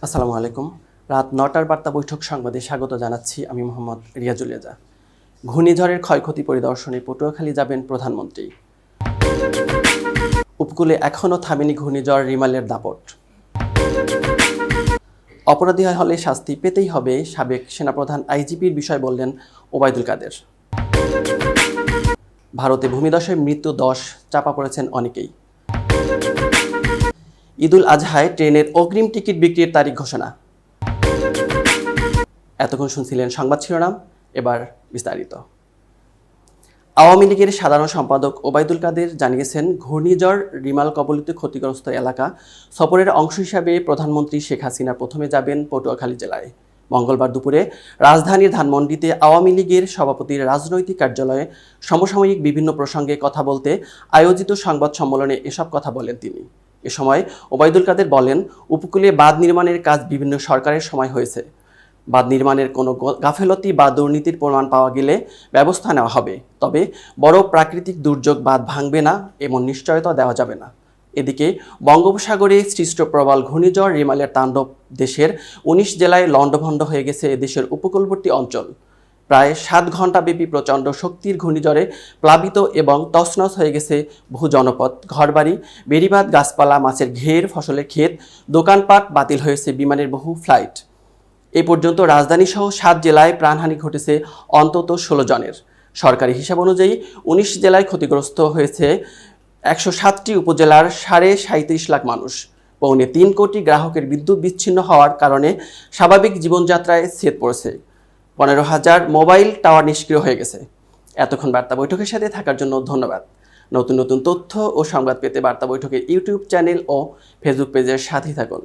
আসসালামু আলাইকুম। রাত ৯টার বার্তা বৈঠক সংবাদে স্বাগত জানাচ্ছি আমি মোহাম্মদ রিয়াজুল রেজা। ঘূর্ণিঝড়ের ক্ষয়ক্ষতি পরিদর্শনে পটুয়াখালী যাবেন প্রধানমন্ত্রী। উপকূলে এখনও থামেনি ঘূর্ণিঝড় রিমালের দাপট। অপরাধী হলে শাস্তি পেতেই হবে, সাবেক সেনাপ্রধান আইজিপির বিষয় বললেন ওবায়দুল কাদের। ভারতে ভূমিধসে মৃত্যু ১০, চাপা পড়েছেন অনেকেই। ঈদুল আজহায় ট্রেনের অগ্রিম টিকিট বিক্রির তারিখ ঘোষণা। এতক্ষণ শুনছিলেন সংবাদ শিরোনাম, এবার বিস্তারিত। আওয়ামী লীগের সাধারণ সম্পাদক ওবায়দুল কাদের জানিয়েছেন, ঘূর্ণিঝড় রিমাল কবলিত ক্ষতিগ্রস্ত এলাকা সফরের অংশ হিসাবে প্রধানমন্ত্রী শেখ হাসিনা প্রথমে যাবেন পটুয়াখালী জেলায়। মঙ্গলবার দুপুরে রাজধানীর ধানমন্ডিতে আওয়ামী লীগের সভাপতির রাজনৈতিক কার্যালয়ে সমসাময়িক বিভিন্ন প্রসঙ্গে কথা বলতে আয়োজিত সংবাদ সম্মেলনে এসব কথা বলেন তিনি। এ সময় ওবায়দুল কাদের বলেন, উপকূলে বাঁধ নির্মাণের কাজ বিভিন্ন সরকারের সময় হয়েছে। বাঁধ নির্মাণের কোনো গাফেলতি বা দুর্নীতির প্রমাণ পাওয়া গেলে ব্যবস্থা নেওয়া হবে, তবে বড় প্রাকৃতিক দুর্যোগ বাঁধ ভাঙবে না এমন নিশ্চয়তা দেওয়া যাবে না। এদিকে বঙ্গোপসাগরে সৃষ্ট প্রবল ঘূর্ণিঝড় রিমালের তাণ্ডব দেশের ১৯ জেলায় লণ্ডভণ্ড হয়ে গেছে দেশের উপকূলবর্তী অঞ্চল। প্রায় ৭ ঘণ্টাব্যাপী প্রচণ্ড শক্তির ঘূর্ণিঝড়ে প্লাবিত এবং তছনছ হয়ে গেছে বহু জনপদ, ঘরবাড়ি, বেড়িবাঁধ, গাছপালা, মাছের ঘের, ফসলের ক্ষেত, দোকানপাট, বাতিল হয়েছে বিমানের বহু ফ্লাইট। এ পর্যন্ত রাজধানীসহ ৭ জেলায় প্রাণহানি ঘটেছে অন্তত ১৬ জনের। সরকারি হিসাব অনুযায়ী ১৯ জেলায় ক্ষতিগ্রস্ত হয়েছে ১০৭টি উপজেলার ৩৭.৫ লাখ মানুষ। পৌনে ৩ কোটি গ্রাহকের বিদ্যুৎ বিচ্ছিন্ন হওয়ার কারণে স্বাভাবিক জীবনযাত্রায় ছেদ পড়েছে। ১৫,০০০ মোবাইল টাওয়ার নিষ্ক্রিয় হয়ে গেছে। এতক্ষণ বার্তা বৈঠকের সাথে থাকার জন্য ধন্যবাদ। নতুন নতুন তথ্য ও সংবাদ পেতে বার্তা বৈঠকের ইউটিউব চ্যানেল ও ফেসবুক পেজের সাথেই থাকুন।